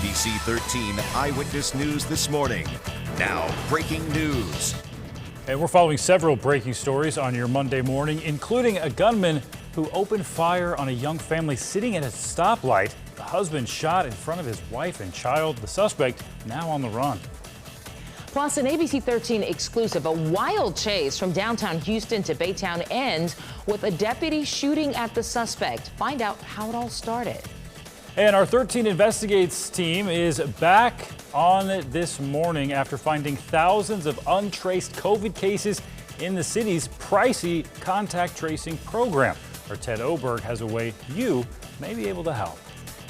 ABC 13 Eyewitness News this morning. Now, breaking news. And we're following several breaking stories on your Monday morning, including a gunman who opened fire on a young family sitting at a stoplight. The husband shot in front of his wife and child. The suspect now on the run. Plus, an ABC 13 exclusive, a wild chase from downtown Houston to Baytown ends with a deputy shooting at the suspect. Find out how it all started. And our 13 Investigates team is back on it this morning after finding thousands of untraced COVID cases in the city's pricey contact tracing program. Our Ted Oberg has a way you may be able to help.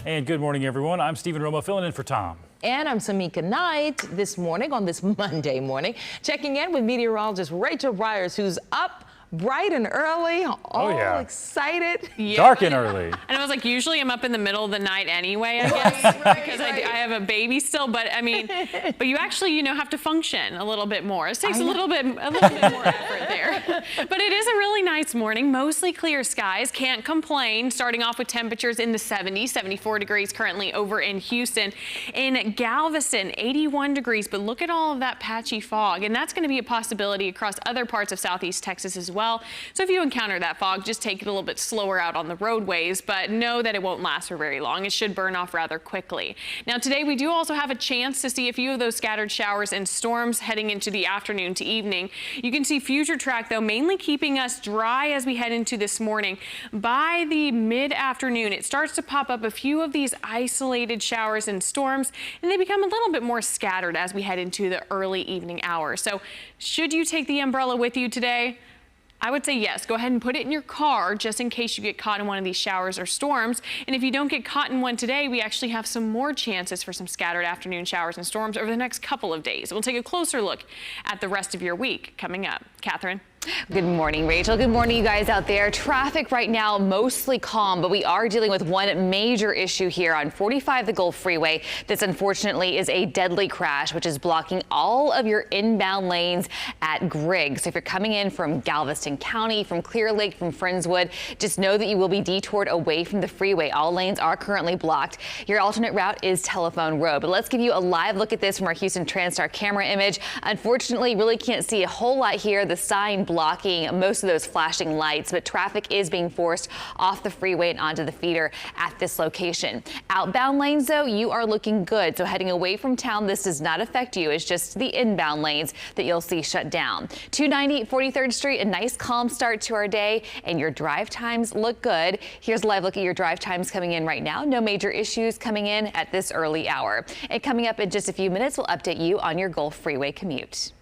And good morning, everyone. I'm Stephen Romo filling in for Tom. And I'm Samika Knight this morning on this Monday morning, checking in with meteorologist Rachel Byers, who's up bright and early, all excited. Yeah. Dark and early. And I was like, usually I'm up in the middle of the night anyway, I guess, because I have a baby still. But I mean, but you actually, have to function a little bit more. It takes a little bit more effort there. But it is a really nice morning, mostly clear skies. Can't complain. Starting off with temperatures in the 70s, 74 degrees currently over in Houston. In Galveston, 81 degrees. But look at all of that patchy fog, and that's going to be a possibility across other parts of southeast Texas as well. So if you encounter that fog, just take it a little bit slower out on the roadways, but know that it won't last for very long. It should burn off rather quickly. Now today we do also have a chance to see a few of those scattered showers and storms heading into the afternoon to evening. You can see future track though mainly keeping us dry as we head into this morning. By the mid-afternoon, it starts to pop up a few of these isolated showers and storms, and they become a little bit more scattered as we head into the early evening hours. So should you take the umbrella with you today? I would say yes. Go ahead and put it in your car just in case you get caught in one of these showers or storms. And if you don't get caught in one today, we actually have some more chances for some scattered afternoon showers and storms over the next couple of days. We'll take a closer look at the rest of your week coming up. Catherine. Good morning, Rachel. Good morning, you guys out there. Traffic right now mostly calm, but we are dealing with one major issue here on 45 the Gulf Freeway. This unfortunately is a deadly crash, which is blocking all of your inbound lanes at Griggs. So if you're coming in from Galveston County, from Clear Lake, from Friendswood, just know that you will be detoured away from the freeway. All lanes are currently blocked. Your alternate route is Telephone Road. But let's give you a live look at this from our Houston TransStar camera image. Unfortunately, really can't see a whole lot here. The sign blocking most of those flashing lights, but traffic is being forced off the freeway and onto the feeder at this location. Outbound lanes, though, you are looking good. So heading away from town, this does not affect you. It's just the inbound lanes that you'll see shut down. 290 43rd Street, a nice calm start to our day, and your drive times look good. Here's a live look at your drive times coming in right now. No major issues coming in at this early hour. And coming up in just a few minutes, we'll update you on your Gulf Freeway commute.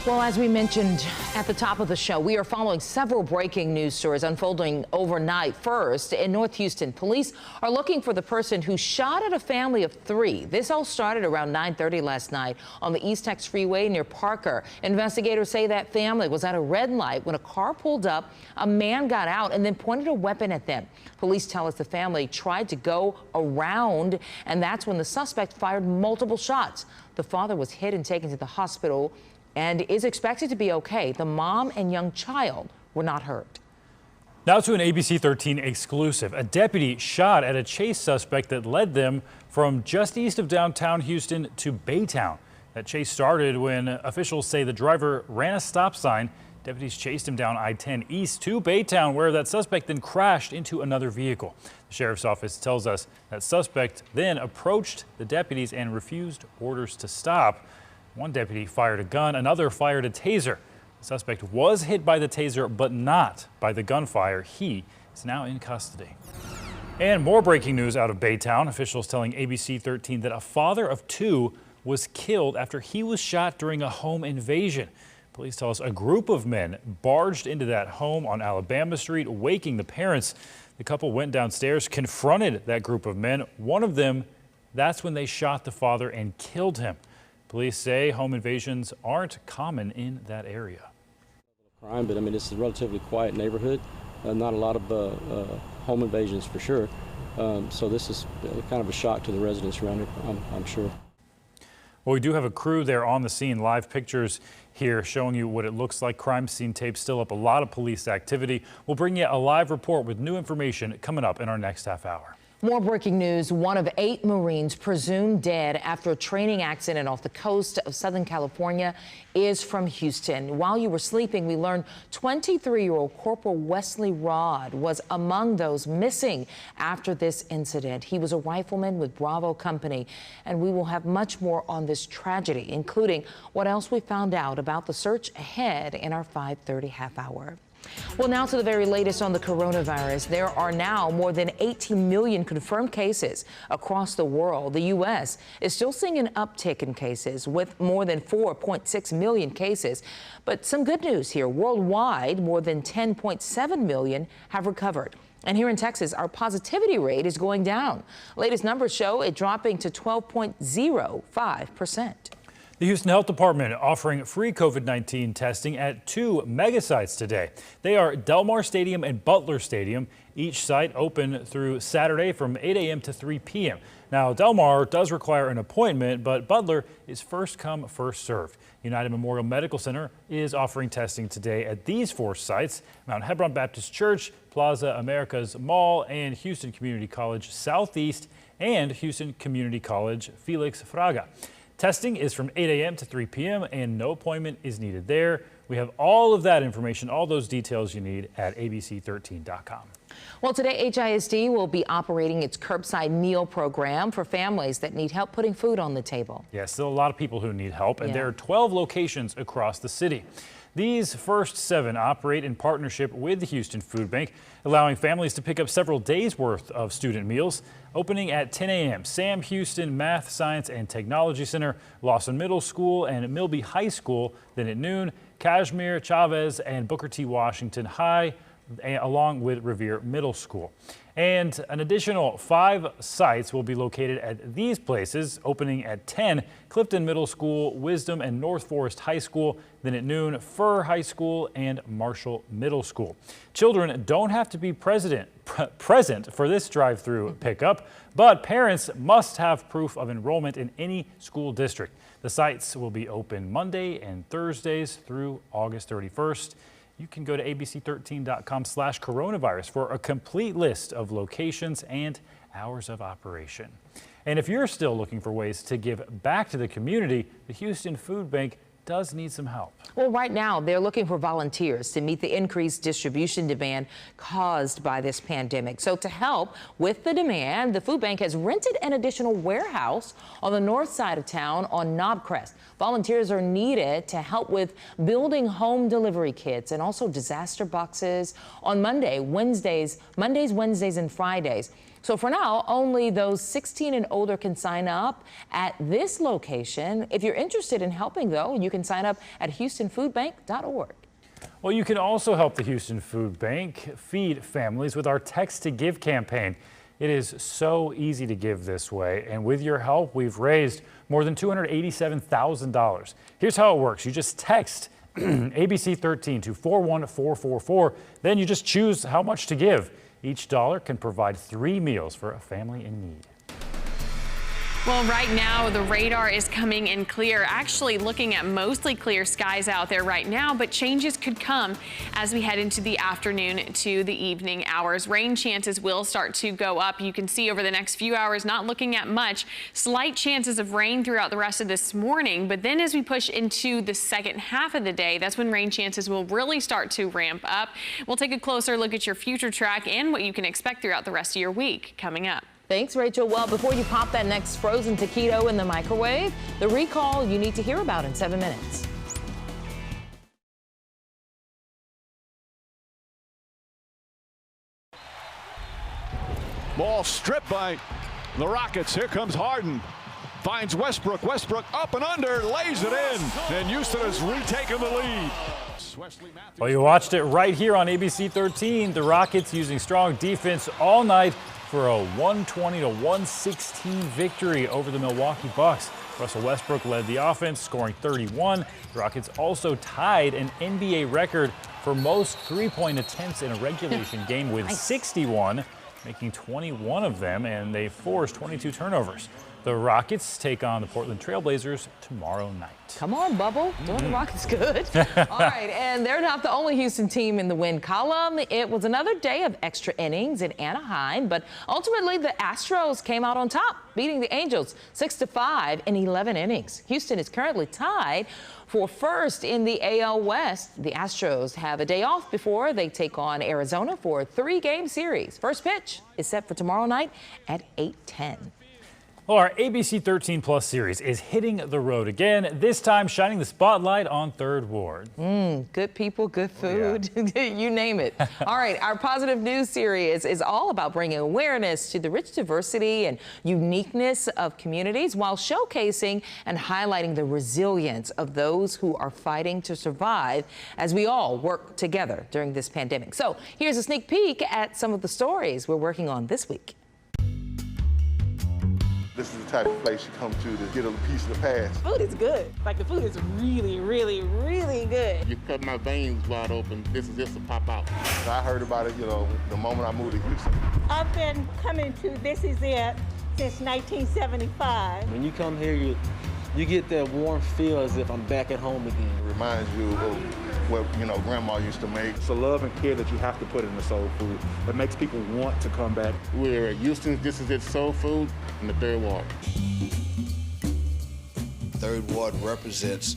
Well, as we mentioned at the top of the show, we are following several breaking news stories unfolding overnight. First, in North Houston, police are looking for the person who shot at a family of 3. This all started around 9:30 last night on the East Tex Freeway near Parker. Investigators say that family was at a red light when a car pulled up. A man got out and then pointed a weapon at them. Police tell us the family tried to go around, and that's when the suspect fired multiple shots. The father was hit and taken to the hospital and is expected to be okay. The mom and young child were not hurt. Now to an ABC 13 exclusive. A deputy shot at a chase suspect that led them from just east of downtown Houston to Baytown. That chase started when officials say the driver ran a stop sign. Deputies chased him down I-10 east to Baytown, where that suspect then crashed into another vehicle. The sheriff's office tells us that suspect then approached the deputies and refused orders to stop. One deputy fired a gun, another fired a taser. The suspect was hit by the taser, but not by the gunfire. He is now in custody. And more breaking news out of Baytown. Officials telling ABC 13 that a father of 2 was killed after he was shot during a home invasion. Police tell us a group of men barged into that home on Alabama Street, waking the parents. The couple went downstairs, confronted that group of men. One of them, that's when they shot the father and killed him. Police say home invasions aren't common in that area. Crime, but I mean, this is a relatively quiet neighborhood. Not a lot of home invasions for sure. So this is kind of a shock to the residents around here, I'm sure. Well, we do have a crew there on the scene. Live pictures here showing you what it looks like. Crime scene tape still up. A lot of police activity. We'll bring you a live report with new information coming up in our next half hour. More breaking news. One of 8 Marines presumed dead after a training accident off the coast of Southern California is from Houston. While you were sleeping, we learned 23-year-old Corporal Wesley Rod was among those missing after this incident. He was a rifleman with Bravo Company, and we will have much more on this tragedy, including what else we found out about the search ahead in our 5:30 half hour. Well, now to the very latest on the coronavirus. There are now more than 18 million confirmed cases across the world. The U.S. is still seeing an uptick in cases with more than 4.6 million cases. But some good news here. Worldwide, more than 10.7 million have recovered. And here in Texas, our positivity rate is going down. Latest numbers show it dropping to 12.05%. The Houston Health Department offering free COVID-19 testing at 2 mega sites today. They are Del Mar Stadium and Butler Stadium, each site open through Saturday from 8 a.m. to 3 p.m. Now, Del Mar does require an appointment, but Butler is first come, first served. United Memorial Medical Center is offering testing today at these 4 sites: Mount Hebron Baptist Church, Plaza Americas Mall, and Houston Community College Southeast, and Houston Community College Felix Fraga. Testing is from 8 a.m. to 3 p.m. and no appointment is needed there. We have all of that information, all those details you need at abc13.com. Well, today HISD will be operating its curbside meal program for families that need help putting food on the table. Yes, still a lot of people who need help, and there are 12 locations across the city. These first 7 operate in partnership with the Houston Food Bank, allowing families to pick up several days' worth of student meals. Opening at 10 a.m., Sam Houston Math, Science and Technology Center, Lawson Middle School and Milby High School. Then at noon, Kashmir, Chavez and Booker T. Washington High, along with Revere Middle School. And an additional 5 sites will be located at these places, opening at 10, Clifton Middle School, Wisdom and North Forest High School. Then at noon, Furr High School and Marshall Middle School. Children don't have to be present for this drive-through pickup, but parents must have proof of enrollment in any school district. The sites will be open Monday and Thursdays through August 31st. You can go to abc13.com/coronavirus for a complete list of locations and hours of operation. And if you're still looking for ways to give back to the community, the Houston Food Bank does need some help. Well, right now they're looking for volunteers to meet the increased distribution demand caused by this pandemic. So to help with the demand, the food bank has rented an additional warehouse on the north side of town on Knobcrest. Volunteers are needed to help with building home delivery kits and also disaster boxes on Mondays, Wednesdays, and Fridays. So for now, only those 16 and older can sign up at this location. If you're interested in helping, though, you can sign up at houstonfoodbank.org. Well, you can also help the Houston Food Bank feed families with our Text to Give campaign. It is so easy to give this way, and with your help, we've raised more than $287,000. Here's how it works. You just text ABC13 to 41444. Then you just choose how much to give. Each dollar can provide 3 meals for a family in need. Well, right now the radar is coming in clear, actually looking at mostly clear skies out there right now, but changes could come as we head into the afternoon to the evening hours. Rain chances will start to go up. You can see over the next few hours, not looking at much, slight chances of rain throughout the rest of this morning. But then as we push into the second half of the day, that's when rain chances will really start to ramp up. We'll take a closer look at your future track and what you can expect throughout the rest of your week coming up. Thanks, Rachel. Well, before you pop that next frozen taquito in the microwave, the recall you need to hear about in 7 minutes. Ball stripped by the Rockets. Here comes Harden. Finds Westbrook. Westbrook up and under, lays it in, and Houston has retaken the lead. Well, you watched it right here on ABC 13. The Rockets using strong defense all night for a 120-116 victory over the Milwaukee Bucks. Russell Westbrook led the offense, scoring 31. The Rockets also tied an NBA record for most three-point attempts in a regulation game with 61. making 21 of them, and they forced 22 turnovers. The Rockets take on the Portland Trailblazers tomorrow night. Come on, Bubble. Doing the Rockets good. All right, and they're not the only Houston team in the win column. It was another day of extra innings in Anaheim, but ultimately the Astros came out on top, beating the Angels 6-5 in 11 innings. Houston is currently tied for first in the AL West. The Astros have a day off before they take on Arizona for a 3-game series. First pitch is set for tomorrow night at 8:10. Well, our ABC 13 Plus series is hitting the road again, this time shining the spotlight on Third Ward. Good people, good food, you name it. All right, our positive news series is all about bringing awareness to the rich diversity and uniqueness of communities while showcasing and highlighting the resilience of those who are fighting to survive as we all work together during this pandemic. So here's a sneak peek at some of the stories we're working on this week. This is the type of place you come to get a piece of the past. Food is good. Like, the food is really, really, really good. You cut my veins wide open. This is just to pop out. I heard about it, the moment I moved to Houston. I've been coming to This Is It since 1975. When you come here, you get that warm feel as if I'm back at home again. It reminds you of what, Grandma used to make. It's the love and care that you have to put in the soul food that makes people want to come back. We're at Houston's This Is It Soul Food in the Third Ward. Third Ward represents,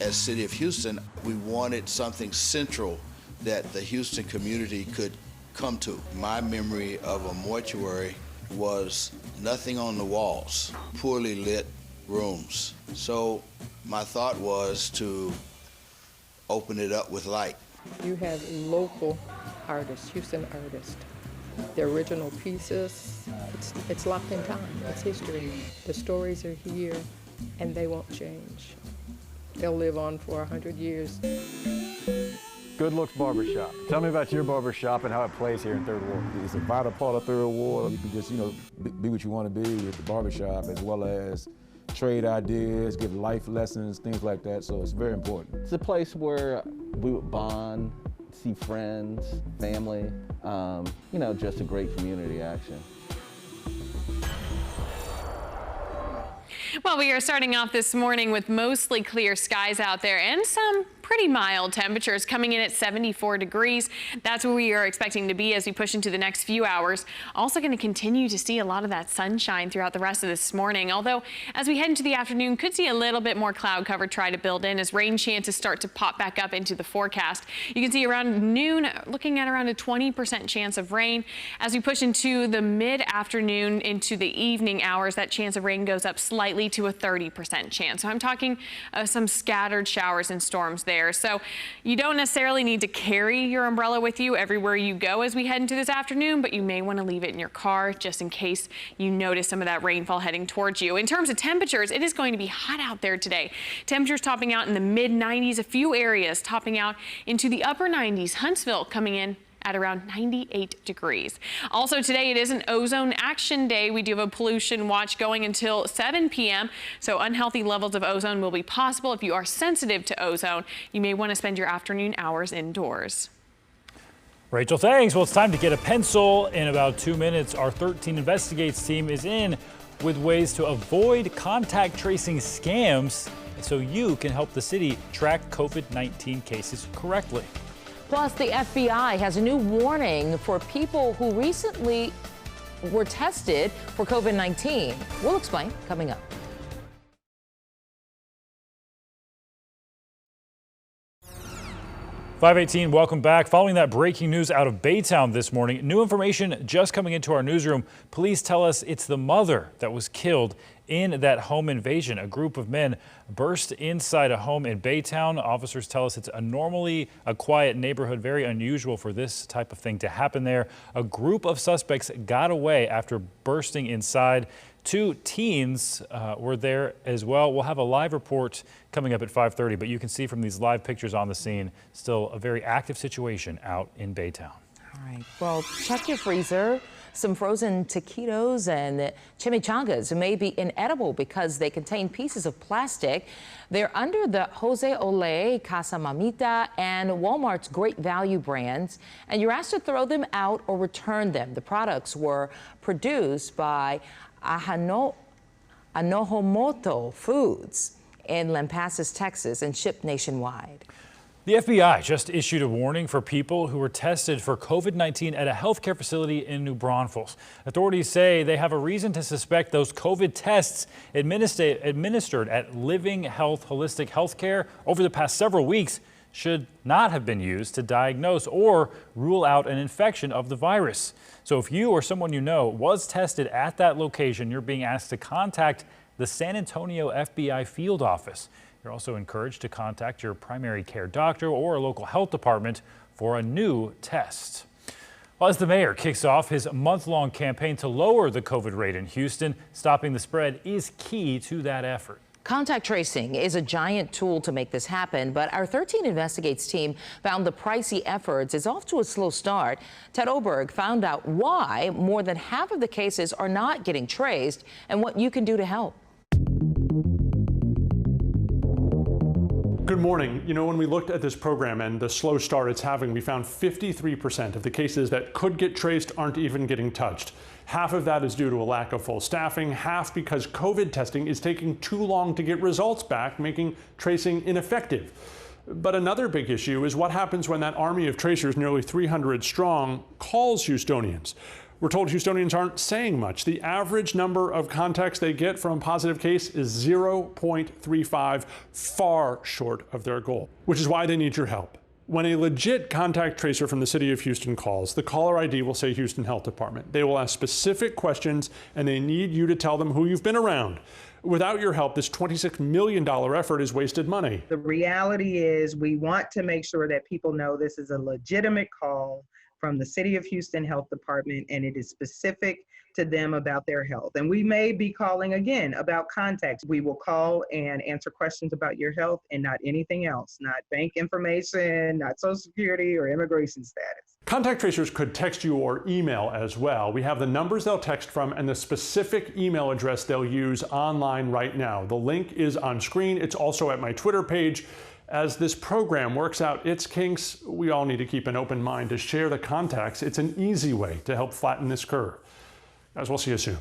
as City of Houston, we wanted something central that the Houston community could come to. My memory of a mortuary was nothing on the walls, poorly lit rooms. So my thought was to open it up with light. You have local artists, Houston artists. The original pieces, it's locked in time, it's history. The stories are here and they won't change. They'll live on for 100 years. Good Looks Barbershop. Tell me about your barbershop and how it plays here in Third Ward. It's a vital part of Third Ward. You can just, be what you want to be with the barbershop, as well as trade ideas, give life lessons, things like that. So it's very important. It's a place where we would bond, see friends, family, just a great community action. Well, we are starting off this morning with mostly clear skies out there and some pretty mild temperatures coming in at 74 degrees. That's where we are expecting to be as we push into the next few hours. Also going to continue to see a lot of that sunshine throughout the rest of this morning. Although as we head into the afternoon, could see a little bit more cloud cover try to build in as rain chances start to pop back up into the forecast. You can see around noon, looking at around a 20% chance of rain. As we push into the mid-afternoon into the evening hours, that chance of rain goes up slightly to a 30% chance. So I'm talking some scattered showers and storms there. So you don't necessarily need to carry your umbrella with you everywhere you go as we head into this afternoon, but you may want to leave it in your car just in case you notice some of that rainfall heading towards you. In terms of temperatures, it is going to be hot out there today. Temperatures topping out in the mid-90s, a few areas topping out into the upper 90s. Huntsville coming in at around 98 degrees. Also today, it is an ozone action day. We do have a pollution watch going until 7 p.m. So unhealthy levels of ozone will be possible. If you are sensitive to ozone, you may want to spend your afternoon hours indoors. Rachel, thanks. Well, it's time to get a pencil. In about 2 minutes, our 13 Investigates team is in with ways to avoid contact tracing scams so you can help the city track COVID-19 cases correctly. Plus, the FBI has a new warning for people who recently were tested for COVID-19. We'll explain coming up. .518, welcome back. Following that breaking news out of Baytown this morning, new information just coming into our newsroom. Police tell us it's the mother that was killed in that home invasion. A group of men burst inside a home in Baytown. Officers tell us it's normally a quiet neighborhood, very unusual for this type of thing to happen there. A group of suspects got away after bursting inside. 2 teens were there as well. We'll have a live report coming up at 5:30, but you can see from these live pictures on the scene, still a very active situation out in Baytown. All right, well, check your freezer. Some frozen taquitos and chimichangas may be inedible because they contain pieces of plastic. They're under the Jose Ole, Casa Mamita, and Walmart's Great Value brands, and you're asked to throw them out or return them. The products were produced by Anohomoto Foods in Lampasas, Texas, and shipped nationwide. The FBI just issued a warning for people who were tested for COVID-19 at a healthcare facility in New Braunfels. Authorities say they have a reason to suspect those COVID tests administered at Living Health Holistic Healthcare over the past several weeks should not have been used to diagnose or rule out an infection of the virus. So if you or someone you know was tested at that location, you're being asked to contact the San Antonio FBI field office. You're also encouraged to contact your primary care doctor or a local health department for a new test. Well, as the mayor kicks off his month-long campaign to lower the COVID rate in Houston, stopping the spread is key to that effort. Contact tracing is a giant tool to make this happen, but our 13 Investigates team found the pricey efforts is off to a slow start. Ted Oberg found out why more than half of the cases are not getting traced and what you can do to help. Good morning. You know, when we looked at this program and the slow start it's having, we found 53% of the cases that could get traced aren't even getting touched. Half of that is due to a lack of full staffing, half because COVID testing is taking too long to get results back, making tracing ineffective. But another big issue is what happens when that army of tracers, nearly 300 strong, calls Houstonians. We're told Houstonians aren't saying much. The average number of contacts they get from a positive case is 0.35, far short of their goal, which is why they need your help. When a legit contact tracer from the city of Houston calls, the caller ID will say Houston Health Department. They will ask specific questions, and they need you to tell them who you've been around. Without your help, this $26 million effort is wasted money. The reality is we want to make sure that people know this is a legitimate call from the City of Houston Health Department, and it is specific to them about their health. And we may be calling again about contacts. We will call and answer questions about your health and not anything else, not bank information, not Social Security or immigration status. Contact tracers could text you or email as well. We have the numbers they'll text from and the specific email address they'll use online right now. The link is on screen. It's also at my Twitter page. As this program works out its kinks, we all need to keep an open mind to share the contacts. It's an easy way to help flatten this curve. Guys, we'll see you soon.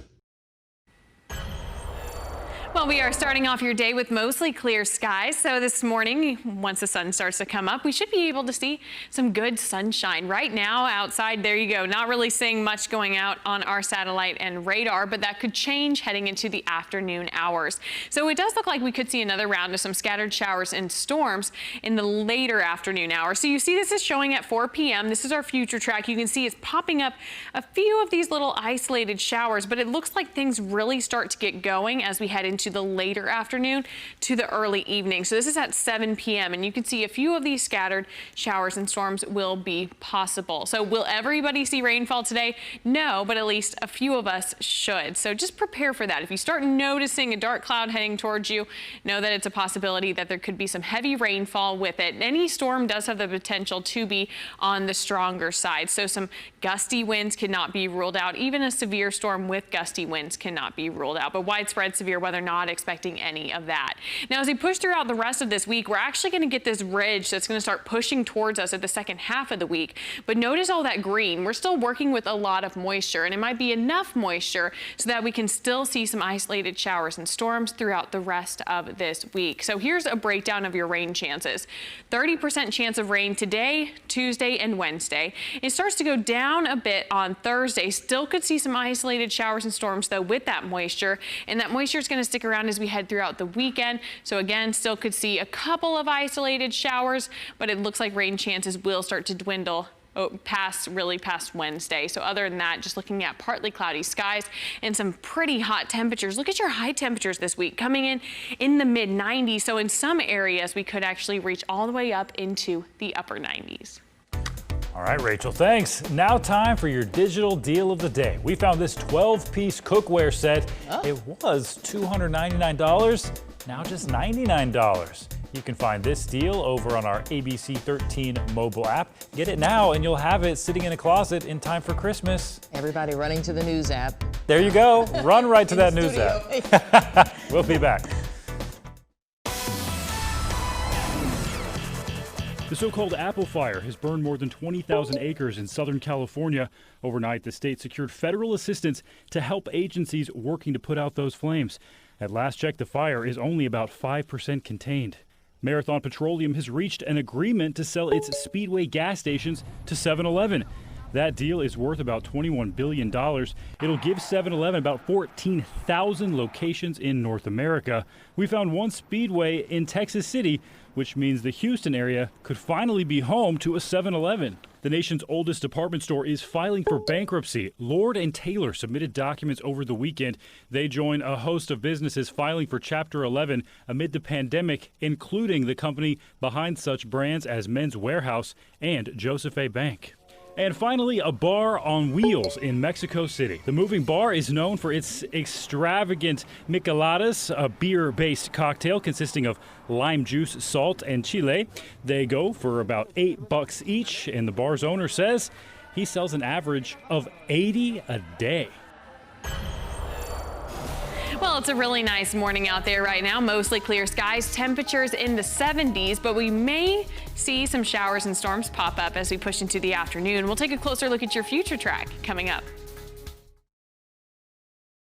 Well, we are starting off your day with mostly clear skies. So this morning, once the sun starts to come up, we should be able to see some good sunshine. Right now outside, there you go. Not really seeing much going out on our satellite and radar, but that could change heading into the afternoon hours. So it does look like we could see another round of some scattered showers and storms in the later afternoon hours. So you see this is showing at 4 p.m. This is our future track. You can see it's popping up a few of these little isolated showers, but it looks like things really start to get going as we head into the later afternoon to the early evening. So this is at 7 p.m. and you can see a few of these scattered showers and storms will be possible. So will everybody see rainfall today? No, but at least a few of us should. So just prepare for that. If you start noticing a dark cloud heading towards you, know that it's a possibility that there could be some heavy rainfall with it. Any storm does have the potential to be on the stronger side. So some gusty winds cannot be ruled out. Even a severe storm with gusty winds cannot be ruled out, but widespread severe weather not expecting any of that. Now, as we push throughout the rest of this week, we're actually going to get this ridge that's going to start pushing towards us at the second half of the week. But notice all that green. We're still working with a lot of moisture, and it might be enough moisture so that we can still see some isolated showers and storms throughout the rest of this week. So here's a breakdown of your rain chances. 30% chance of rain today, Tuesday, and Wednesday. It starts to go down a bit on Thursday. Still could see some isolated showers and storms, though, with that moisture, and that moisture is going to stick around as we head throughout the weekend. So again, still could see a couple of isolated showers, but it looks like rain chances will start to dwindle past Wednesday. So other than that, just looking at partly cloudy skies and some pretty hot temperatures. Look at your high temperatures this week coming in the mid 90s. So in some areas, we could actually reach all the way up into the upper 90s. All right, Rachel, thanks. Now time for your digital deal of the day. We found this 12-piece cookware set. It was $299, now just $99. You can find this deal over on our ABC 13 mobile app. Get it now and you'll have it sitting in a closet in time for Christmas. Everybody running to the news app. There you go. Run right to that news app. We'll be back. The so-called apple fire has burned more than 20,000 acres in Southern California. Overnight, the state secured federal assistance to help agencies working to put out those flames. At last check, the fire is only about 5% contained. Marathon Petroleum has reached an agreement to sell its Speedway gas stations to 7-Eleven. That deal is worth about $21 billion. It'll give 7-Eleven about 14,000 locations in North America. We found one Speedway in Texas City, which means the Houston area could finally be home to a 7-Eleven. The nation's oldest department store is filing for bankruptcy. Lord & Taylor submitted documents over the weekend. They join a host of businesses filing for Chapter 11 amid the pandemic, including the company behind such brands as Men's Warehouse and Joseph A. Bank. And finally, a bar on wheels in Mexico City. The moving bar is known for its extravagant micheladas, a beer-based cocktail consisting of lime juice, salt, and chile. They go for about $8 each, and the bar's owner says he sells an average of 80 a day. Well, it's a really nice morning out there right now. Mostly clear skies, temperatures in the 70s, but we may see some showers and storms pop up as we push into the afternoon. We'll take a closer look at your future track coming up.